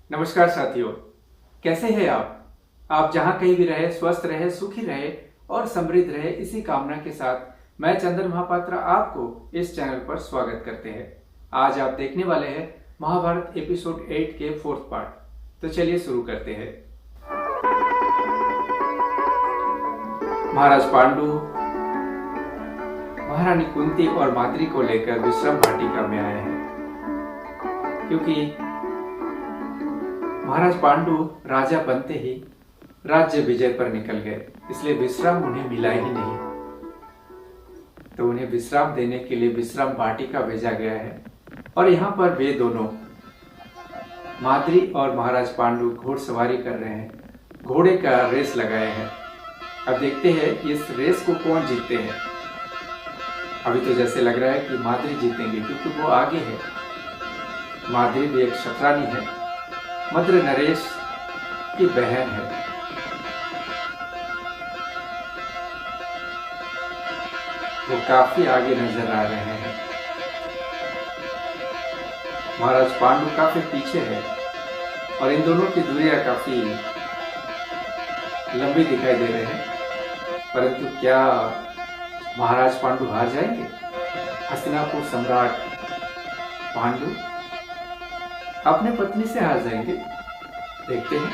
नमस्कार साथियों, कैसे हैं आप जहां कहीं भी रहे, स्वस्थ रहे, सुखी रहे और समृद्ध रहे, इसी कामना के साथ मैं चंदन महापात्रा आपको इस चैनल पर स्वागत करते हैं। आज आप देखने वाले हैं महाभारत एपिसोड 8 के 4th पार्ट। तो चलिए शुरू करते हैं। महाराज पांडु महारानी कुंती और माद्री को लेकर विश्राम वाटिका में आए हैं, क्योंकि महाराज पांडु राजा बनते ही राज्य विजय पर निकल गए, इसलिए विश्राम उन्हें मिला ही नहीं। तो उन्हें विश्राम देने के लिए विश्राम वाटिका भेजा गया है और यहाँ पर वे दोनों माद्री और महाराज पांडु घोड़सवारी कर रहे हैं, घोड़े का रेस लगाए हैं। अब देखते हैं इस रेस को कौन जीतते हैं। अभी तो जैसे लग रहा है कि माद्री जीतेंगे, क्योंकि वो आगे है। माद्री भी एक क्षत्राणी है, मद्र नरेश की बहन है। वो काफी आगे नजर आ रहे हैं। महाराज पांडु काफी पीछे है और इन दोनों की दूरियां काफी लंबी दिखाई दे रहे हैं। परंतु क्या महाराज पांडु हार जाएंगे? हस्तिनापुर सम्राट पांडु अपने पत्नी से हार जाएंगे? देखते हैं।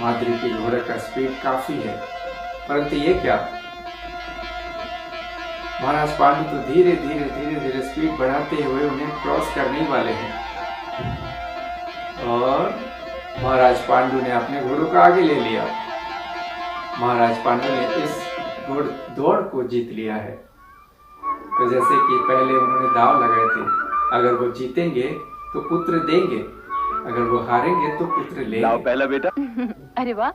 माद्री के घोड़े का स्पीड काफी है, परंतु ये क्या, महाराज पांडु तो धीरे धीरे स्पीड बढ़ाते हुए उन्हें क्रॉस करने वाले हैं और महाराज पांडु ने अपने घोड़ों को आगे ले लिया। महाराज पांडु ने इस दौड़ को जीत लिया है। तो जैसे कि पहले उन्होंने दाव लगाए थे, अगर वो जीतेंगे तो पुत्र देंगे, अगर वो हारेंगे तो पुत्र लेंगे। लाओ पहला बेटा। अरे वाह।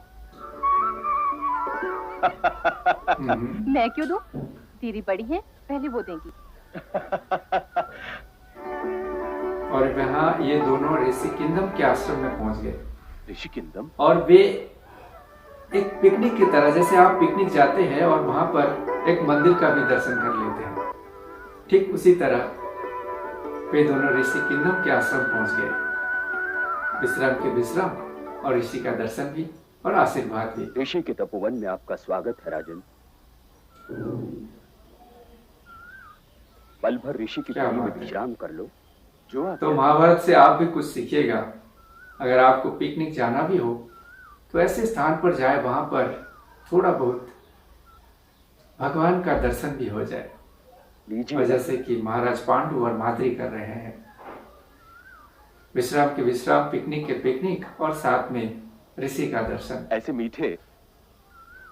मैं क्यों दूं? दीदी बड़ी है, पहले वो देंगी। और वहाँ ये दोनों ऋषि किंदम के आश्रम में पहुंच गए। ऋषि किंदम? और वे एक पिकनिक की तरह, जैसे आप पिकनिक जाते हैं और वहां पर एक मंदिर का भी दर्शन कर लेते हैं, ठीक उसी तरह वे दोनों ऋषि किंदम के आश्रम पहुंच गए। विश्राम के विश्राम और ऋषि का दर्शन भी और आशीर्वाद भी। ऋषि के तपोवन में आपका स्वागत है राजन। पल भर ऋषि की कुटी में विश्राम कर लो। जो तो महाभारत से आप भी कुछ सीखिएगा। अगर आपको पिकनिक जाना भी हो तो ऐसे स्थान पर जाए, वहां पर थोड़ा बहुत भगवान का दर्शन भी हो जाए। और जैसे कि महाराज पांडु और माद्री कर रहे हैं, विश्राम के विश्राम, पिकनिक के पिकनिक और साथ में ऋषि का दर्शन। ऐसे मीठे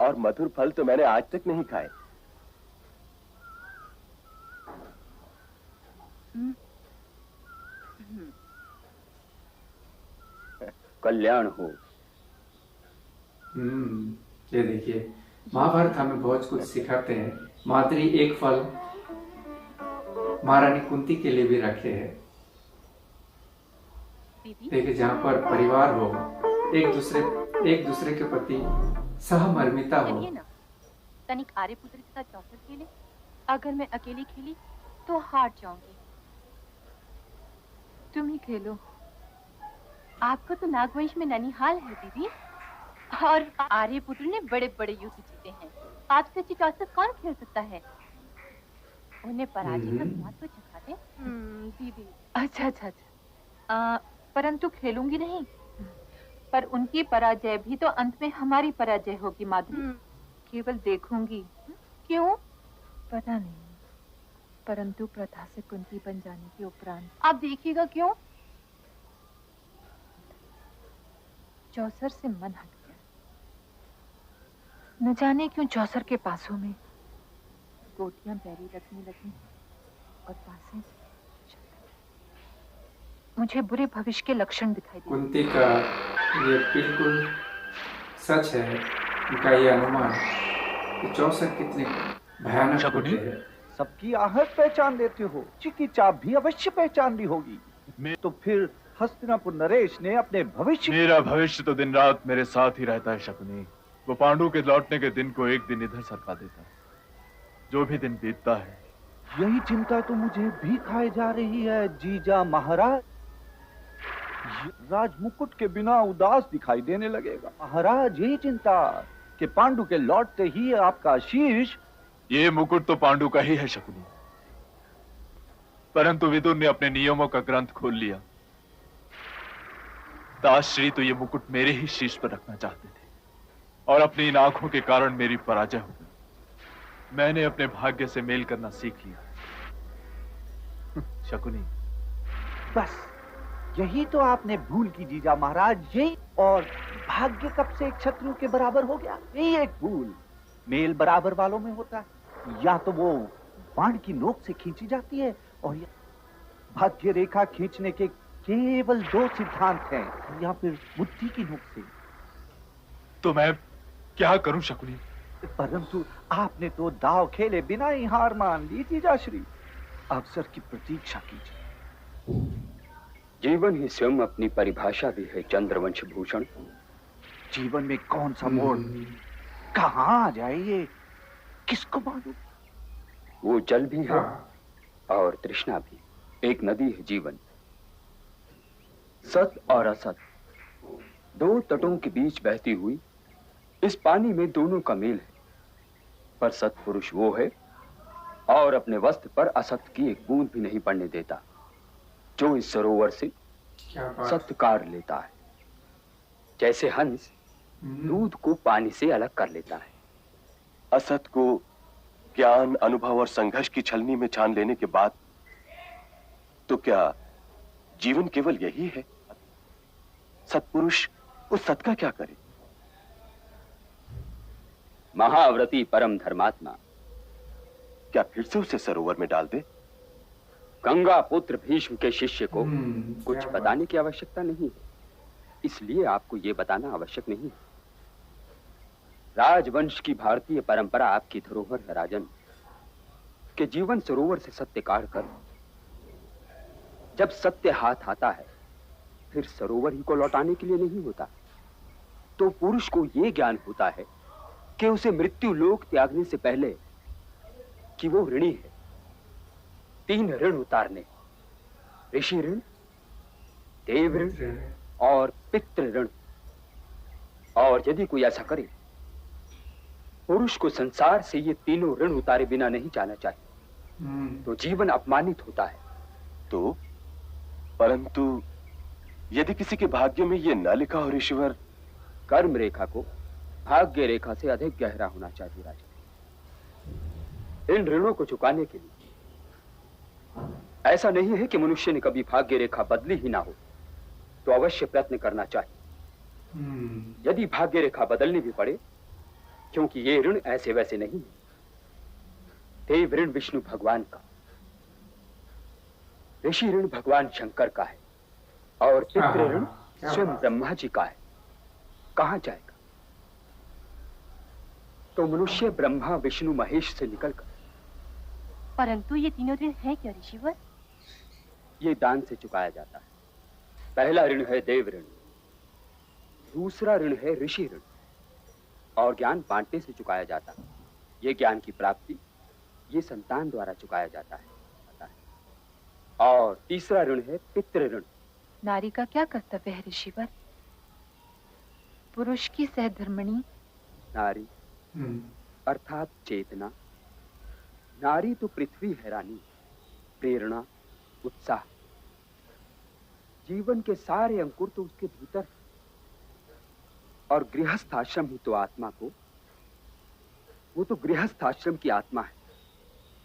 और मधुर फल तो मैंने आज तक नहीं खाए। कल्याण हो। ये देखिए, महाभारत हमें बहुत कुछ सिखाते हैं। माद्री एक फल महारानी कुंती के लिए भी रखे हैं। देखिए, जहाँ पर परिवार हो, एक दूसरे के प्रति सहमर्मिता हो। तनिक आर्यपुत्र के साथ चौसर खेले। अगर मैं अकेली खेली तो हार जाऊंगी। तुम ही खेलो। आपका तो नागवंश में ननिहाल है दीदी, और आर्यपुत्र ने बड़े बड़े युद्ध जीते हैं। आपसे अच्छी चौसर कौन खेल सकता है? उन्हें पराजय का स्वाद तो चखा दे। दीदी अच्छा। परंतु खेलूंगी नहीं। पर उनकी पराजय भी तो अंत में हमारी पराजय होगी माधुरी। केवल देखूंगी। क्यों? पता नहीं, परंतु प्रथा से कुंती बन जाने के उपरांत आप देखिएगा। क्यों? चौसर से मन हट गया। न जाने क्यों चौसर के पासों में गोटियां बैरी रखने लगी और पासे मुझे बुरे भविष्य के लक्षण दिखाई दिए। कुंती का ये बिल्कुल सच है, उनका ये अनुमान कि चौसर कितने भयानक होते हैं। सबकी आहट पहचान लेते हो, चिकी चाप भी अवश्य पहचान ली होगी। तो फिर हस्तिनापुर नरेश ने अपने भविष्य, मेरा भविष्य तो दिन रात मेरे साथ ही रहता है शकुनी। वो पांडु के लौटने के दिन को एक दिन इधर सरका देता। जो भी दिन बीतता है, यही चिंता तो मुझे भी खाए जा रही है जीजा महाराज। राज मुकुट के बिना उदास दिखाई देने लगेगा महाराज। यही चिंता कि पांडु के लौटते ही आपका शीश। ये मुकुट तो पांडु का ही है शकुनी, परंतु विदुर ने अपने नियमों का ग्रंथ खोल लिया। दासश्री तो ये मुकुट मेरे ही शीश पर रखना चाहते थे, और अपनी इन आंखों के कारण मेरी पराजय हो गई। मैंने अपने भाग्य से मेल करना सीख लिया। शकुनी, बस यही तो आपने भूल की जीजा महाराज। यही, और भाग्य कब से एक शत्रु के बराबर हो गया? यही एक भूल मेल बराबर वालों में होता है। या तो वो बाण की नोक से खींची जाती है, और या भाग्य रेखा खींचने के केवल 2 सिद्धांत हैं, या फिर बुद्धि की नोक से। तो मैं क्या करूं शकुनी? परंतु आपने तो दाव खेले बिना ही हार मान ली जीजाश्री। अवसर की प्रतीक्षा कीजिए। जीवन ही स्वयं अपनी परिभाषा भी है चंद्रवंश भूषण। जीवन में कौन सा मोड़ कहाँ आ जाए ये किसको मालूम। वो जल भी है और तृष्णा भी। एक नदी है जीवन। सत और असत 2 तटों के बीच बहती हुई इस पानी में दोनों का मेल है। पर सत्पुरुष वो है और अपने वस्त्र पर असत की एक बूंद भी नहीं पड़ने देता, जो इस सरोवर से सत्कार लेता है। जैसे हंस दूध को पानी से अलग कर लेता है। असत को ज्ञान, अनुभव और संघर्ष की छलनी में छान लेने के बाद तो क्या जीवन केवल यही है? सत्पुरुष उस सत का क्या करे? महाव्रती परम धर्मात्मा क्या फिर से उसे सरोवर में डाल दे? गंगा पुत्र भीष्म के शिष्य को कुछ क्या बताने की आवश्यकता नहीं है, इसलिए आपको यह बताना आवश्यक नहीं है। राजवंश की भारतीय परंपरा आपकी धरोहर है राजन, कि जीवन सरोवर से सत्य काढ़ कर जब सत्य हाथ आता है फिर सरोवर ही को लौटाने के लिए नहीं होता। तो पुरुष को यह ज्ञान होता है कि उसे मृत्यु लोक त्यागने से पहले कि वो ऋणी है। 3 ऋण उतारने, ऋषि ऋण, देव ऋण और पितृ ऋण। और यदि कोई ऐसा करे, पुरुष को संसार से ये तीनों ऋण उतारे बिना नहीं जाना चाहिए, तो जीवन अपमानित होता है। तो परंतु यदि किसी के भाग्य में ये न लिखा हो ऋषिवर? कर्म रेखा को भाग्य रेखा से अधिक गहरा होना चाहिए राजा। इन ऋणों को चुकाने के लिए ऐसा नहीं है कि मनुष्य ने कभी भाग्य रेखा बदली ही ना हो, तो अवश्य प्रयत्न करना चाहिए। यदि भाग्य रेखा बदलनी भी पड़े, क्योंकि ये ऋण ऐसे वैसे नहीं है। देव ऋण विष्णु भगवान का, ऋषि ऋण भगवान शंकर का है, और पितृ ऋण स्वयं ब्रह्मा जी का है। कहां जाएगा? तो मनुष्य ब्रह्मा विष्णु महेश से निकलकर। परंतु ये तीनों ऋण हैं क्या ऋषिवर? ये दान से चुकाया जाता है। पहला ऋण है देव ऋण, दूसरा ऋण है ऋषि ऋण, और ज्ञान बांटने से चुकाया जाता है। ये ज्ञान की प्राप्ति ये संतान द्वारा चुकाया जाता है। और तीसरा ऋण है पितृ ऋण। नारी का क्या कर्तव्य है ऋषिवर? पुरुष की सहधर्मिणी नारी अर्थात चेतना। नारी तो पृथ्वी है रानी, प्रेरणा, उत्साह। जीवन के सारे अंकुर तो उसके भीतर है। और गृहस्थ आश्रम ही तो आत्मा को, वो तो गृहस्थ आश्रम की आत्मा है,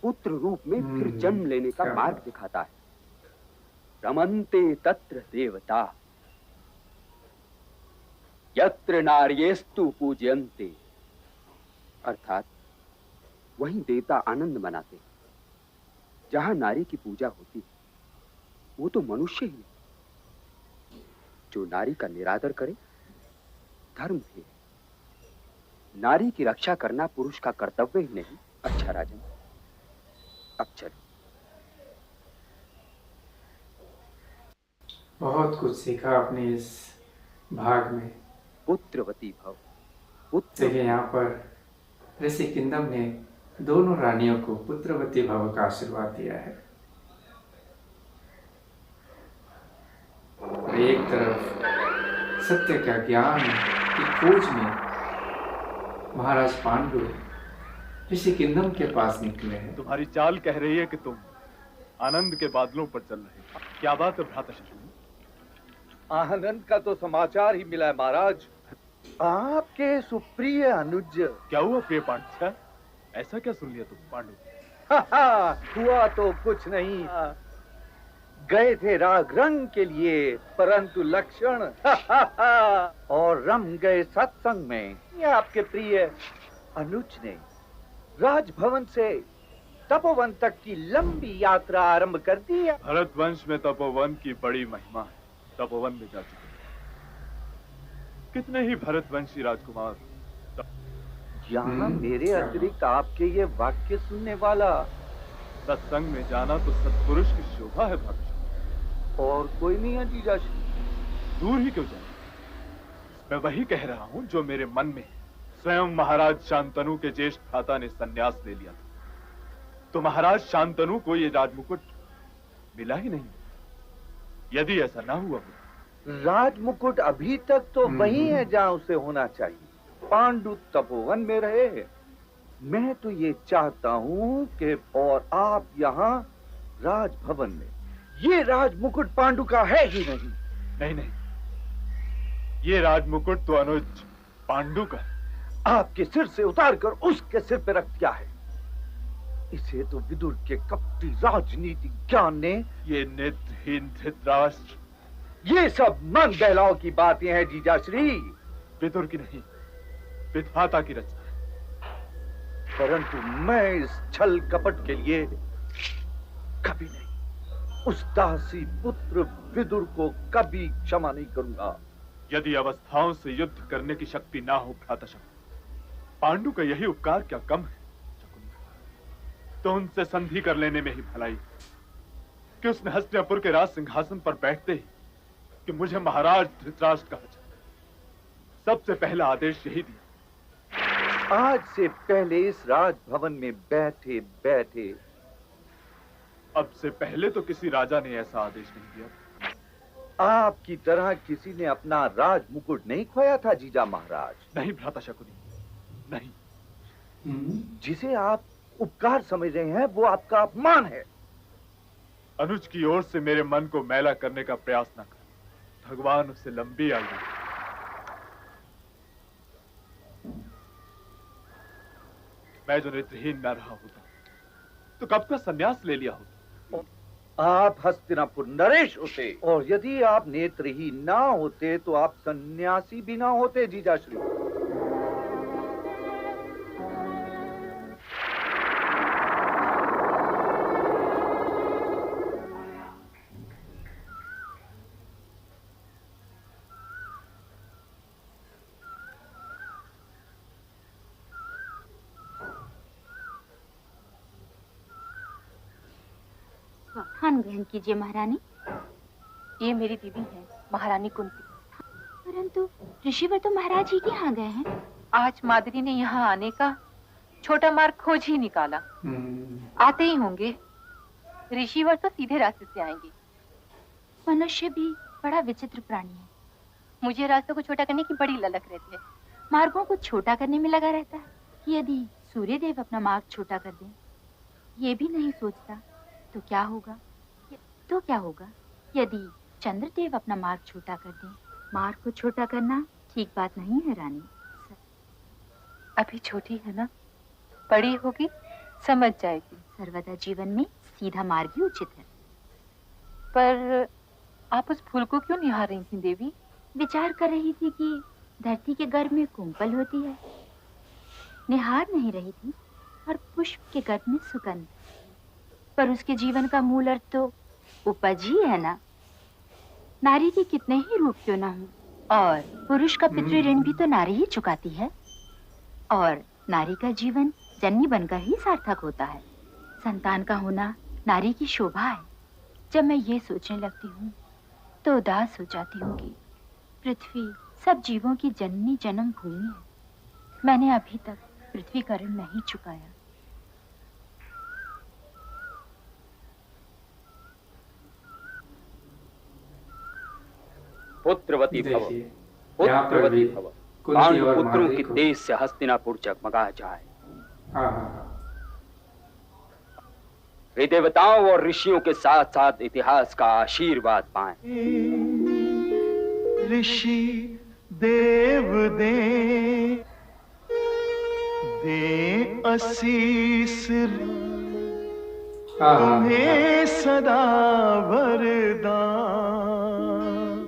पुत्र रूप में फिर जन्म लेने का मार्ग दिखाता है। रमन्ते तत्र देवता यत्र नार्येस्तु पूज्यन्ते, अर्थात वहीं देवता आनंद मनाते। जहां नारी की पूजा होती है वो तो मनुष्य ही है। जो नारी का निरादर करे धर्म है। नारी की रक्षा करना पुरुष का कर्तव्य ही नहीं। अच्छा राजन, अब चलो। बहुत कुछ सीखा आपने इस भाग में। पुत्रवती भव, पुत्र। देखिए यहाँ पर ऋषि किंदम ने दोनों रानियों को पुत्रवती भव का आशीर्वाद दिया है। और एक तरफ सत्य का ज्ञान की खोज में महाराज पांडु ऋषि किंदम के पास निकले हैं। तुम्हारी चाल कह रही है कि तुम आनंद के बादलों पर चल रहे हो। क्या बात है भ्राता शकुनी? आनंद का तो समाचार ही मिला है महाराज। आपके सुप्रिय अनुज। क्या हुआ प्रिय पांडु? ऐसा क्या सुन लिया तुम पांडु? हुआ तो कुछ नहीं। गए थे राग रंग के लिए, परंतु लक्षण और रम गए सत्संग में। ये आपके प्रिय अनुज ने राजभवन से तपोवन तक की लंबी यात्रा आरंभ कर दी है। भरत वंश में तपोवन की बड़ी महिमा है। तपोवन में जा चुके कितने ही भरतवंशी राजकुमार। यहाँ मेरे अतिरिक्त आपके ये वाक्य सुनने वाला सत्संग में जाना तो सत्पुरुष की शोभा है भक्त। और कोई नहीं है जीजाश्री? दूर ही क्यों जाए? मैं वही कह रहा हूँ जो मेरे मन में है। स्वयं महाराज शांतनु के ज्येष्ठ भ्राता ने संन्यास ले लिया था, तो महाराज शांतनु को ये राजमुकुट मिला ही नहीं। यदि ऐसा ना हुआ हो, राजमुकुट अभी तक तो वही है जहाँ उसे होना चाहिए। पांडु तपोवन में रहे। मैं तो ये चाहता हूँ कि और आप यहाँ राजभवन में। ये राजमुकुट पांडु का है ही नहीं। नहीं नहीं, ये राजमुकुट तो अनुज पांडु का है। आपके सिर से उतारकर उसके सिर पे रख दिया है। इसे तो विदुर के कपटी राजनीति ज्ञान ने। ये नेत्रहीन धृतराष्ट्र, ये सब मन बहलाव की बातें हैं जीजाश्री। विदुर की नहीं, विधाता की रचना है। परंतु मैं इस छल कपट के लिए कभी नहीं, उस दासी पुत्र विदुर को कभी क्षमा नहीं करूंगा। यदि अवस्थाओं से युद्ध करने की शक्ति ना हो भ्राता शकुनी, पांडु का यही उपकार क्या कम है? शकुनी तो उनसे संधि कर लेने में ही भलाई कि उसने हस्तिनापुर के राज सिंहासन पर बैठते ही कि मुझे महाराज धृतराष्ट्र कहा जाए, सबसे पहला आदेश यही दिया। आज से पहले इस राजभवन में बैठे बैठे। अब से पहले तो किसी राजा ने ऐसा आदेश नहीं दिया। आपकी तरह किसी ने अपना राज मुकुट नहीं खोया था जीजा महाराज। नहीं भ्राता शकुनी, नहीं। जिसे आप उपकार समझ रहे हैं वो आपका अपमान है। अनुज की ओर से मेरे मन को मैला करने का प्रयास न कर। भगवान उसे लंबी आयु दे। मैं जो नेत्रहीन न रहा होता तो कब का संन्यास ले लिया होता। आप हस्तिनापुर नरेश होते, और यदि आप नेत्रहीन ना होते तो आप सन्यासी भी ना होते जीजाश्री। खान ग्रहण कीजिए महारानी। ये मेरी दीदी है महारानी कुंती। परंतु ऋषिवर तो महाराज ही के यहाँ गए हैं। आज मादरी ने यहाँ आने का छोटा मार्ग खोज ही निकाला। आते ही होंगे। ऋषिवर तो सीधे रास्ते से आएंगे। मनुष्य भी बड़ा विचित्र प्राणी है। मुझे रास्तों को छोटा करने की बड़ी ललक रहती है। मार्गों को छोटा करने में लगा रहता है। यदि सूर्यदेव अपना मार्ग छोटा कर दें, ये भी नहीं सोचता तो क्या होगा? यदि चंद्रदेव अपना मार्ग छोटा कर दें। मार्ग को छोटा करना ठीक बात नहीं है रानी। अभी छोटी है ना, बड़ी होगी समझ जाएगी। सर्वदा जीवन में सीधा मार्ग ही उचित है। पर आप उस फूल को क्यों निहार रही थी देवी? विचार कर रही थी कि धरती के गर्भ में कुंपल होती है। निहार नहीं रही थी, और पुष्प के गर्भ में सुगंध। पर उसके जीवन का मूल अर्थ तो उपज ही है ना। नारी के कितने ही रूप क्यों ना हो, और पुरुष का पितृ ऋण भी तो नारी ही चुकाती है। और नारी का जीवन जननी बनकर ही सार्थक होता है। संतान का होना नारी की शोभा है। जब मैं ये सोचने लगती हूँ तो उदास हो जाती हूँ कि पृथ्वी सब जीवों की जननी जन्म भूमि है। मैंने अभी तक पृथ्वी का ऋण नहीं चुकाया। पुत्रवती भव, देखिए यहाँ पर पुत्रवती भी भव। कुंती पांडु और पुत्रों माद्री की को तेज से हस्तिनापुर जगमगा जाए। हाँ हाँ हाँ वे देवताओं और ऋषियों के साथ साथ इतिहास का आशीर्वाद पाएं। ऋषि देव दे आशीष हाँ हाँ तुम्हें सदा वरदान,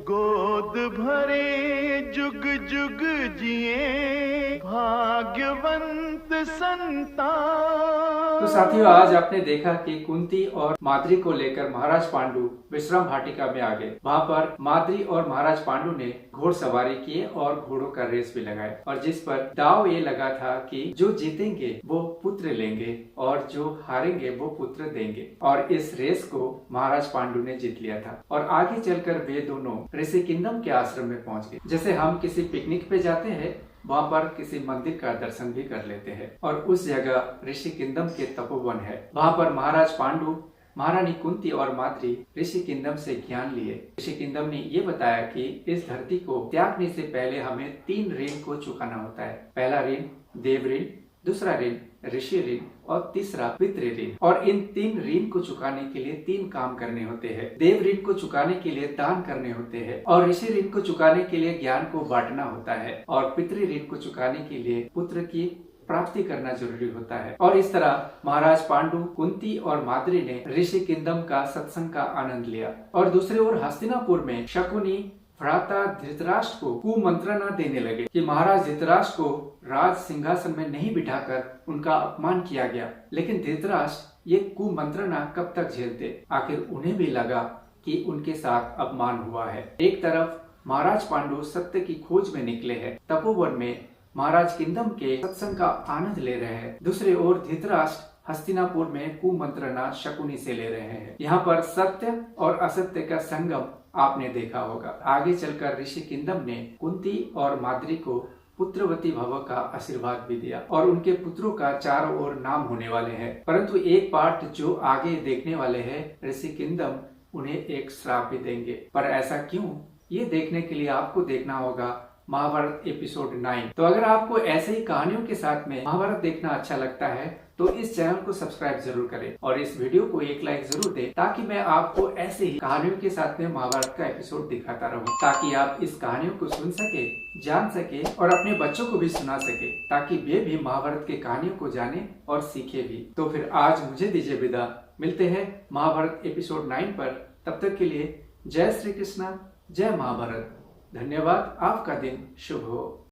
गोद भरे जुग जुग जिए भाग्यवंत संतान। तो साथियों, आज आपने देखा कि कुंती और माद्री को लेकर महाराज पांडु विश्राम भाटिका में आ गए। वहाँ पर माद्री और महाराज पांडु ने घोड़सवारी किए और घोड़ों का रेस भी लगाए, और जिस पर दाव ये लगा था कि जो जीतेंगे वो पुत्र लेंगे और जो हारेंगे वो पुत्र देंगे। और इस रेस को महाराज पांडु ने जीत लिया था। और आगे चलकर वे दोनों ऋषि किंदम के आश्रम में पहुंच गए। जैसे हम किसी पिकनिक पे जाते हैं, वहाँ पर किसी मंदिर का दर्शन भी कर लेते हैं, और उस जगह ऋषि किंदम के तपोवन है। वहाँ पर महाराज पांडु, महारानी कुंती और माद्री ऋषि किंदम से ज्ञान लिए। ऋषि किंदम ने ये बताया कि इस धरती को त्यागने से पहले हमें 3 ऋण को चुकाना होता है। पहला ऋण देव ऋण, दूसरा ऋण ऋषि ऋण और तीसरा पितृ ऋण। और इन 3 ऋण को चुकाने के लिए 3 काम करने होते हैं। देव ऋण को चुकाने के लिए दान करने होते हैं, और ऋषि ऋण को चुकाने के लिए ज्ञान को बांटना होता है, और पितृ ऋण को चुकाने के लिए पुत्र की प्राप्ति करना जरूरी होता है। और इस तरह महाराज पांडु, कुंती और माद्री ने ऋषि किंदम का सत्संग का आनंद लिया। और दूसरी ओर हस्तिनापुर में शकुनी भ्राता धृतराष्ट्र को कुमंत्रणा देने लगे कि महाराज धृतराष्ट्र को राज सिंहासन में नहीं बिठाकर उनका अपमान किया गया। लेकिन धृतराष्ट्र ये कुमंत्रणा कब तक झेलते? आखिर उन्हें भी लगा कि उनके साथ अपमान हुआ है। एक तरफ महाराज पांडु सत्य की खोज में निकले हैं, तपोवन में महाराज किंदम के सत्संग का आनंद ले रहे हैं। दूसरी ओर धृतराष्ट्र हस्तिनापुर में कुमंत्रणा शकुनी से ले रहे हैं। यहाँ पर सत्य और असत्य का संगम आपने देखा होगा। आगे चलकर ऋषि किंदम ने कुंती और माद्री को पुत्रवती भव का आशीर्वाद भी दिया, और उनके पुत्रों का चारों ओर नाम होने वाले हैं। परंतु एक पार्ट जो आगे देखने वाले हैं, ऋषि किंदम उन्हें एक श्राप भी देंगे। पर ऐसा क्यों, ये देखने के लिए आपको देखना होगा महाभारत एपिसोड 9। तो अगर आपको ऐसे ही कहानियों के साथ में महाभारत देखना अच्छा लगता है तो इस चैनल को सब्सक्राइब जरूर करें, और इस वीडियो को एक लाइक जरूर दें, ताकि मैं आपको ऐसे ही कहानियों के साथ में महाभारत का एपिसोड दिखाता रहूं, ताकि आप इस कहानियों को सुन सके, जान सके और अपने बच्चों को भी सुना सके, ताकि वे भी महाभारत की कहानियों को जाने और सीखे भी। तो फिर आज मुझे दीजिए विदा, मिलते हैं महाभारत एपिसोड 9 पर। तब तक के लिए जय श्री कृष्णा, जय महाभारत। धन्यवाद। आपका दिन शुभ हो।